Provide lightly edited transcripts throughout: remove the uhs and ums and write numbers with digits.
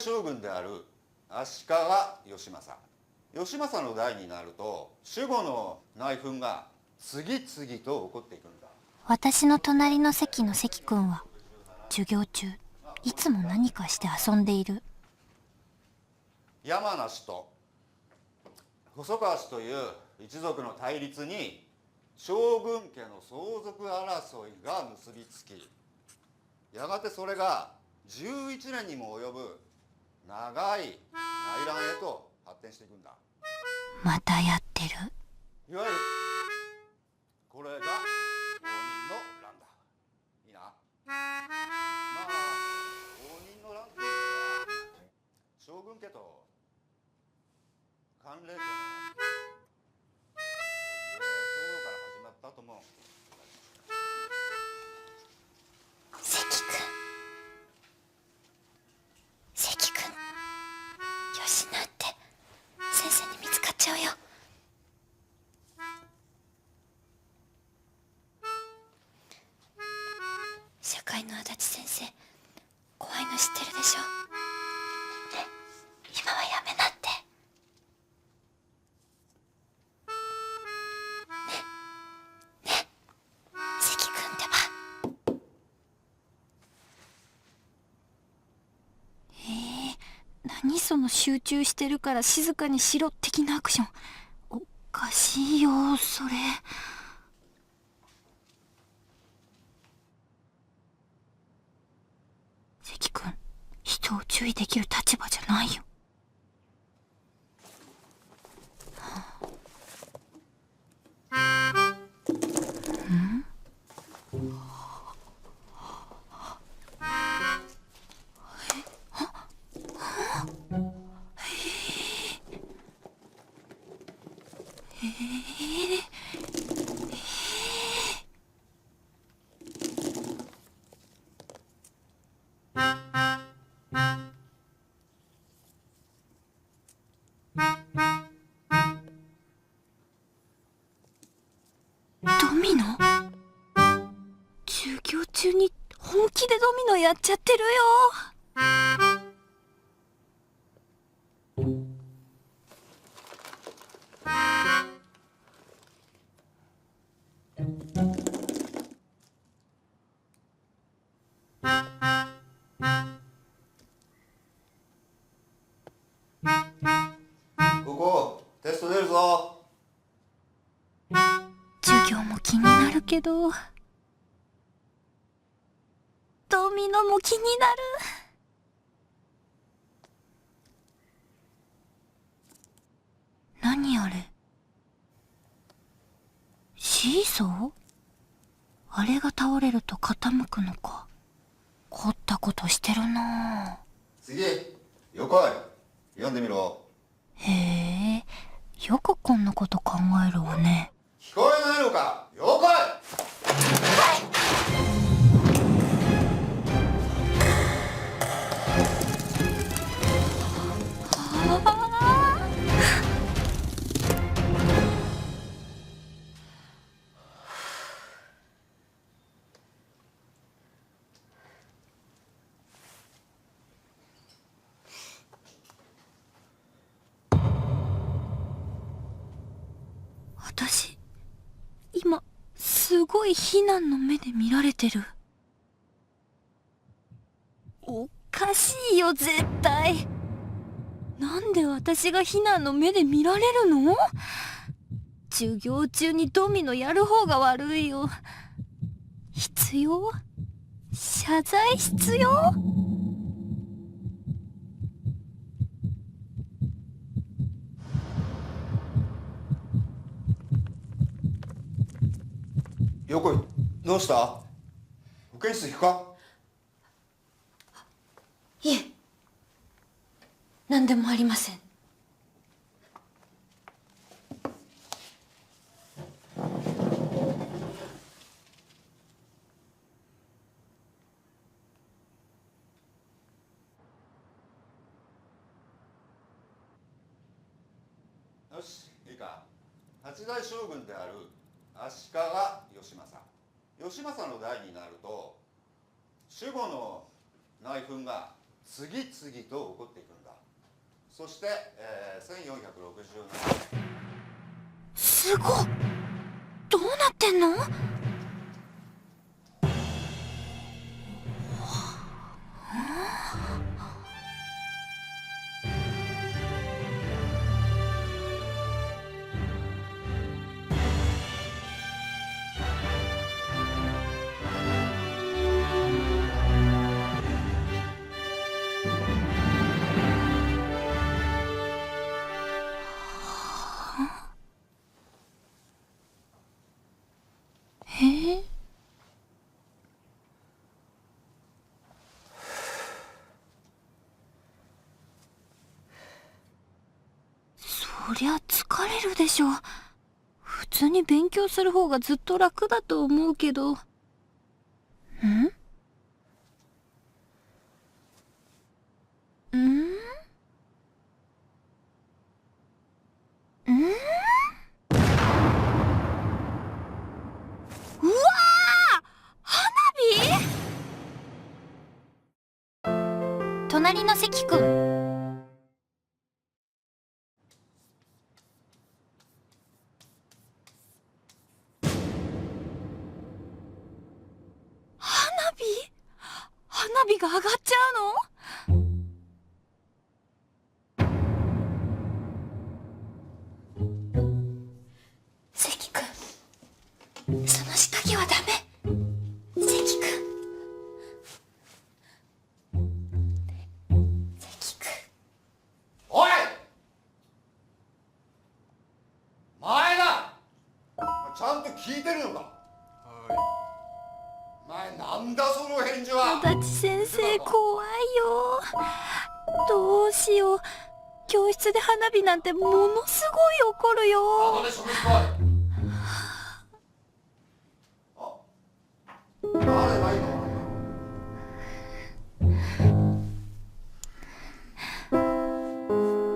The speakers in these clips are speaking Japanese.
将軍である足利義政。義政の代になると守護の内紛が次々と起こっていくんだ。私の隣の席の関君は授業中いつも何かして遊んでいる。山梨と細川氏という一族の対立に将軍家の相続争いが結びつき、やがてそれが11年にも及ぶ長い内乱へと発展していくんだ。またやってる。いわゆるこれが応仁の乱だ。いいな。まあ応仁の乱っていうのは将軍家と関連家の騒動から始まったとも。関君よしなって先生に見つかっちゃうよ。社会の足立先生怖いの知ってるでしょ。ね、今はやめなって。ね関君ってば。何その集中してるから静かにしろ的なアクション。おかしいよそれ。関君、人を注意できる立場じゃないよ。ドミノ？授業中に本気でドミノやっちゃってるよ。ここテスト出るぞ。授業も気になるけどドミノも気になる。何あれ？シーソー？あれが倒れると傾くのか。凝ったことしてるなぁ。次横井読んでみろ。へえ、よくこんなこと考えるわね。聞こえないのか横井。私、今、すごい非難の目で見られてる。おかしいよ、絶対。なんで私が非難の目で見られるの？授業中にドミノやる方が悪いよ。必要？謝罪必要？横井どうした？保健室行くか？いえ、何でもありません。よしいいか。八代将軍である足利義政。義政の代になると守護の内紛が次々と起こっていく。そして、1467年。すごっ。どうなってんの？そりゃ疲れるでしょ。普通に勉強する方がずっと楽だと思うけど。ん？うわー！花火？隣の関くん。花火が上がっちゃうの？関くん、その仕掛けはダメ。関くん、関くん。おい前田、ちゃんと聞いてるのか？前なんだその返事は。足立先生怖いよ。どうしよう。教室で花火なんてものすごい怒るよ。後で食事来い。誰がいいの？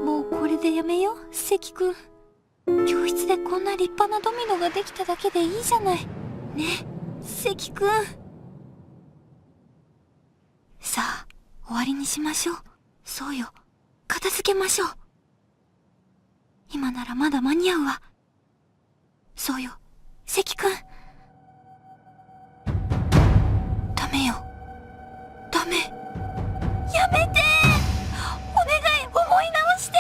もうこれでやめよう、関くん。教室でこんな立派なドミノができただけでいいじゃない。ね、関くん。さあ、終わりにしましょう。そうよ、片付けましょう。今ならまだ間に合うわ。そうよ、関くん。ダメよ。ダメ。やめて！お願い、思い直して！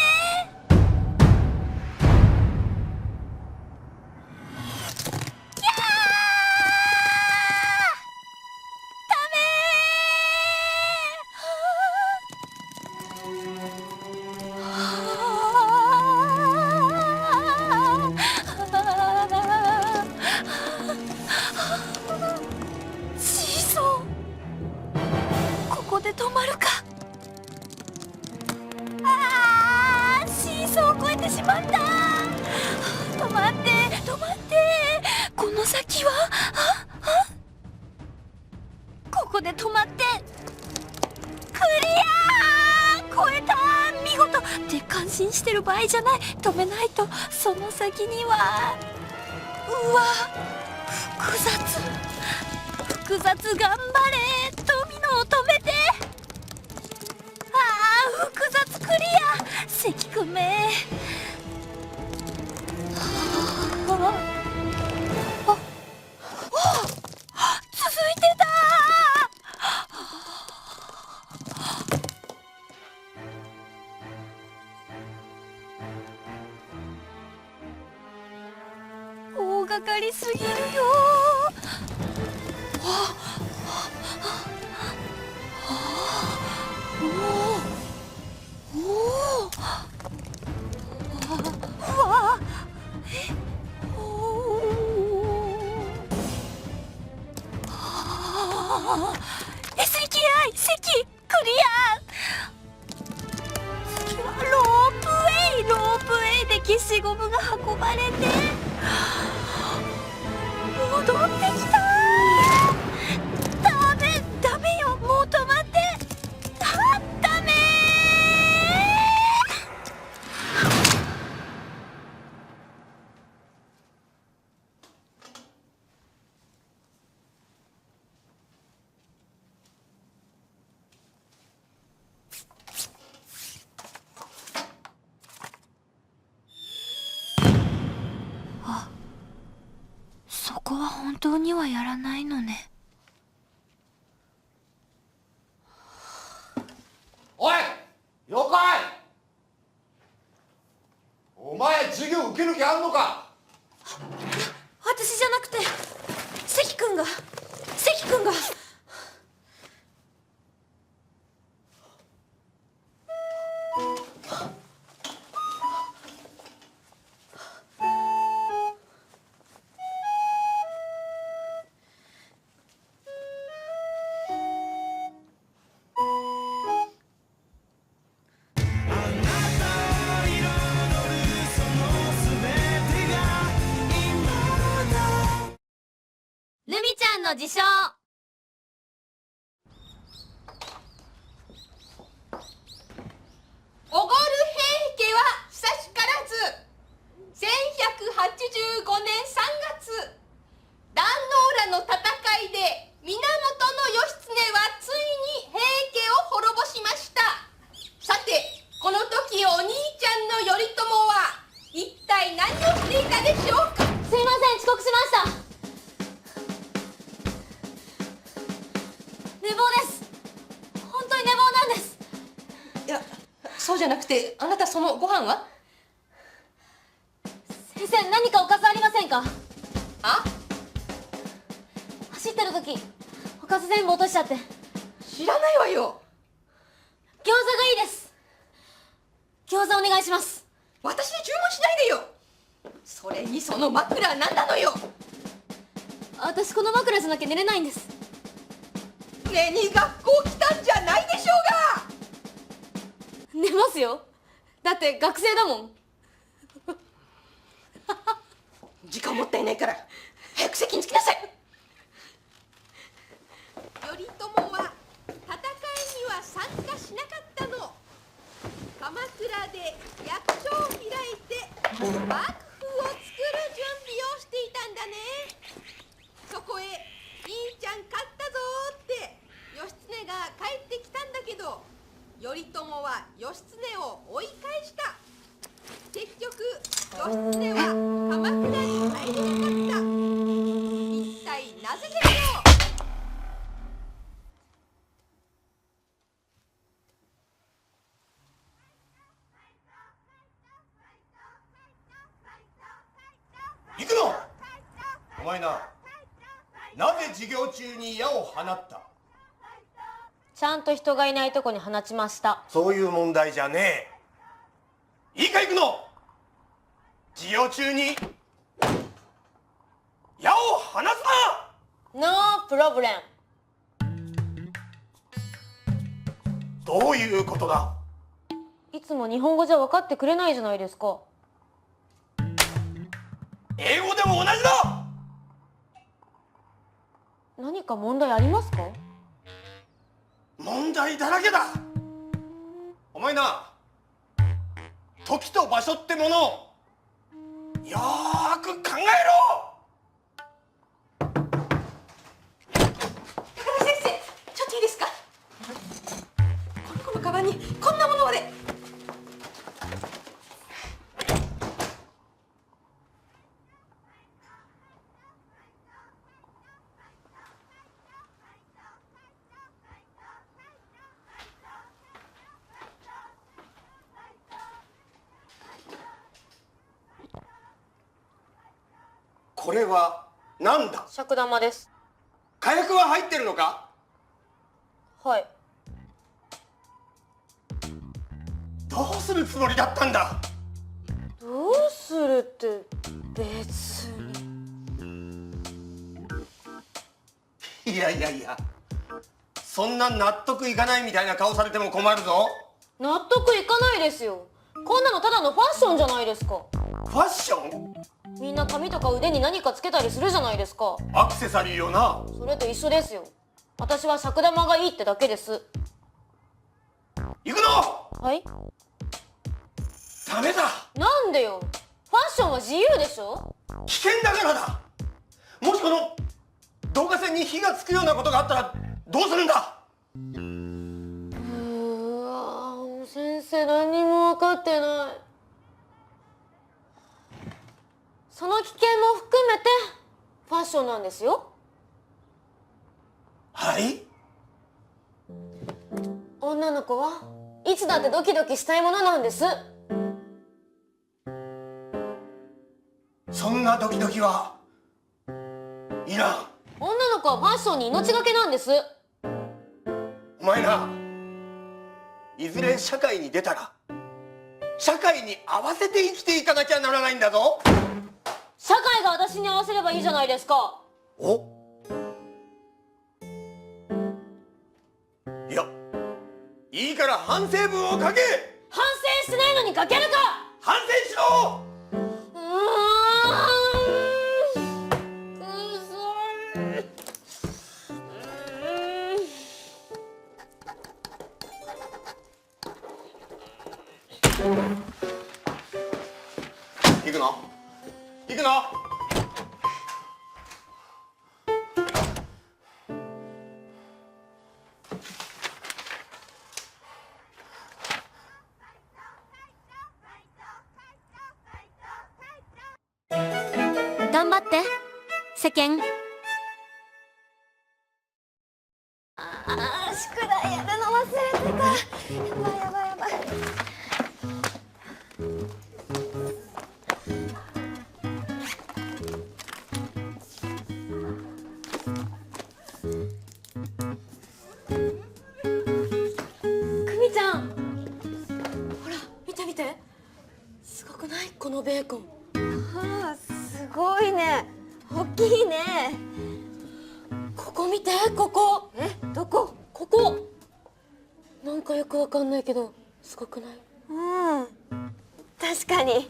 シーソー、ここで止まるか。シーソーを越えてしまった。止まって止まって。この先はここで止まって。クリアー！越えた！見事って感心してる場合じゃない。止めないと。その先にはうわ、複雑。複雑、頑張れ。ドミノを止めて。複雑クリア。関くんめ。続いてた。大掛かりすぎるよ。SKI 関クリア。次はロープウェイで消しゴムが運ばれて戻ってきた。ダメよ、もう止まって。ダメ。当にはやらないのね。おい了解。お前授業受ける気あんのか。私じゃなくて関君が。ルミちゃんの自称。おごる平家は久しからず1185年3月壇ノ浦の戦いで源義経はついに平家を滅ぼしました。さてこの時お兄ちゃんの頼朝は一体何をしていたでしょうか。すいません、遅刻しました。寝坊です。本当に寝坊なんです。いやそうじゃなくて、あなたそのご飯は。先生、何かおかずありませんか？あ、走ってる時おかず全部落としちゃって。知らないわよ。餃子がいいです。餃子お願いします。私に注文しないでよ。それにその枕は何なのよ。私この枕じゃなきゃ寝れないんです。寝に学校来たんじゃないでしょうが。寝ますよ。だって学生だもん。時間もったいないから早く席に着きなさい。頼朝は戦いには参加しなかったの。鎌倉で役所を開いて幕府を作る準備をしていたんだね。そこへ「兄ちゃん勝ったぞ」って義経が帰ってきたんだけど、頼朝は義経を追い返した。結局義経は鎌倉に入れなかった。一体なぜでしょう。行くの。お前なぜ授業中に矢を放った。ちゃんと人がいないとこに放ちました。そういう問題じゃねえ。いいか行くの。授業中に矢を放つな。ノープロブレム。どういうことだ。いつも日本語じゃ分かってくれないじゃないですか。英語でも同じだ。何か問題ありますか？問題だらけだ。お前な、時と場所ってものをよーく考えろ。高田先生、ちょっといいですか。この子のカバンにこんなものまで。これは何だ。尺玉です。火薬は入ってるのか。はい。どうするつもりだったんだ。どうするって別に。いやいやいや、そんな納得いかないみたいな顔されても困るぞ。納得いかないですよ。こんなのただのファッションじゃないですか。ファッション。みんな髪とか腕に何かつけたりするじゃないですか。アクセサリーよな。それと一緒ですよ。私は尺玉がいいってだけです。行くの。はい。ダメだ。なんでよ。ファッションは自由でしょ。危険だからだ。もしこの導火線に火がつくようなことがあったらどうするんだ。先生何にも分かってない。その危険も含めてファッションなんですよ。はい。女の子はいつだってドキドキしたいものなんです。そんなドキドキはいらん。女の子はファッションに命がけなんです。お前ないずれ社会に出たら社会に合わせて生きていかなきゃならないんだぞ。社会が私に合わせればいいじゃないですか。お、いや、いいから反省文を書け。反省してないのに書けるか。反省しろ。行くの行くの。頑張って世間。宿題やるの忘れてた。やばいやばいやばい。久美ちゃん、ほら見て見て、すごくない？このベーコン。ああ、すごいね。大きいね。ここ見て、ここ。どこ？ここなんかよくわかんないけどすごくない？うん、確かに。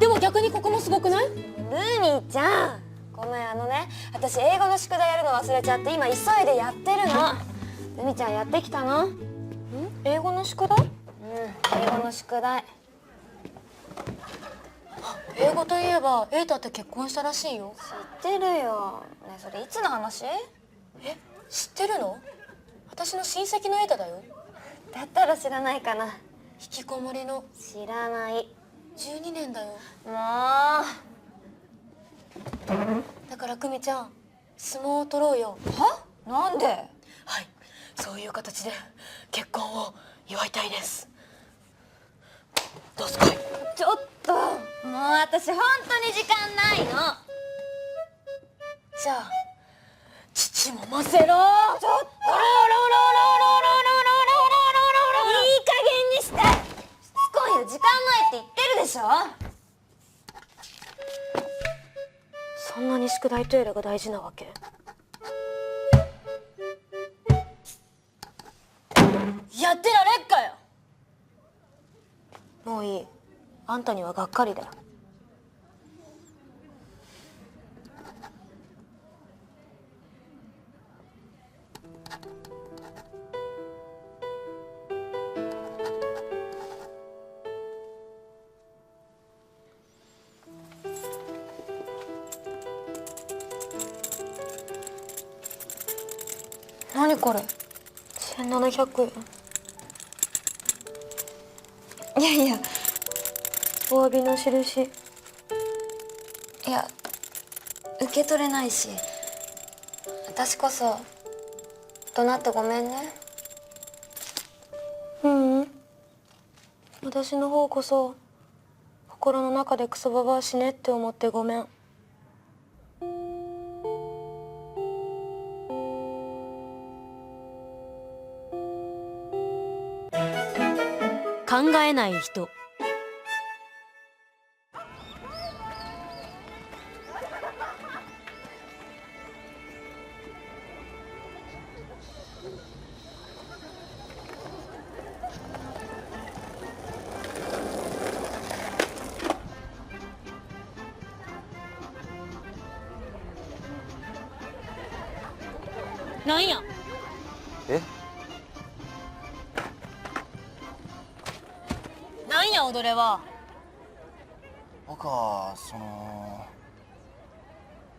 でも逆にここもすごくない？ルミちゃん、ごめん、私英語の宿題やるの忘れちゃって今急いでやってるの。ルミちゃんやってきたの？英語の宿題？英語の宿題。英語といえば瑛太って結婚したらしいよ。知ってるよ。ね、それいつの話？知ってるの？私の親戚の瑛太だよ。だったら知らないかな。引きこもりの知らない。12年だよ。もだから久美ちゃん、相撲を取ろうよ。う。なんで？はい、そういう形で結婚を祝いたいです。どうすかい？ちょっと、もう私本当に時間ないの。じゃあ父も混ぜろ。ちょっと、いい加減にして。しつこいよ、時間ないって言ってるでしょ。そんなに宿題トイレが大事なわけ？やってられっかよ。もういい、あんたにはがっかりだよ。何これ、1700円。いやいや、お詫びの印。いや、受け取れないし、私こそ怒鳴ってごめんね。私の方こそ心の中でクソババア死ねって思ってごめん。考えない人。なんや？なんや踊れは。僕は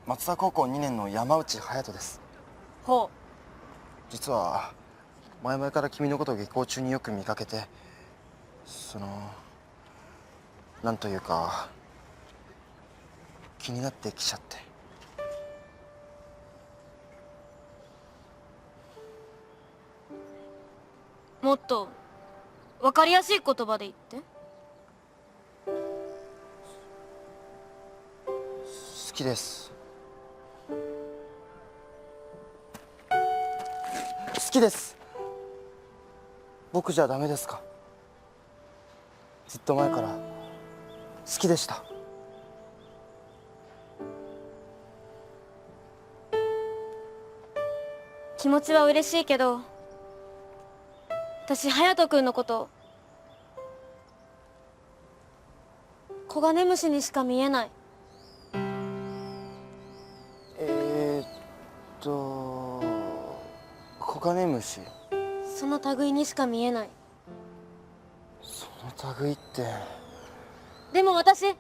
松田高校2年の山内隼人です。ほ実は前々から君のことを下校中によく見かけて、なんというか気になってきちゃって。もっと分かりやすい言葉で言って。好きです。好きです。僕じゃダメですか？ずっと前から好きでした。気持ちは嬉しいけど、私隼人君のことコガネムシにしか見えない。コガネムシ。その類にしか見えない。その類って。でも私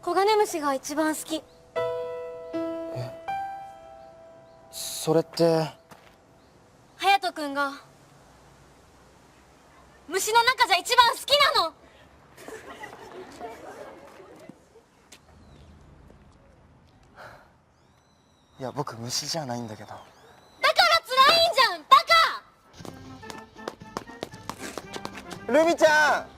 コガネムシが一番好き。それって隼人君が虫の中じゃ一番好きなの。いや、僕虫じゃないんだけど。だから辛いんじゃんバカ。ルミちゃん。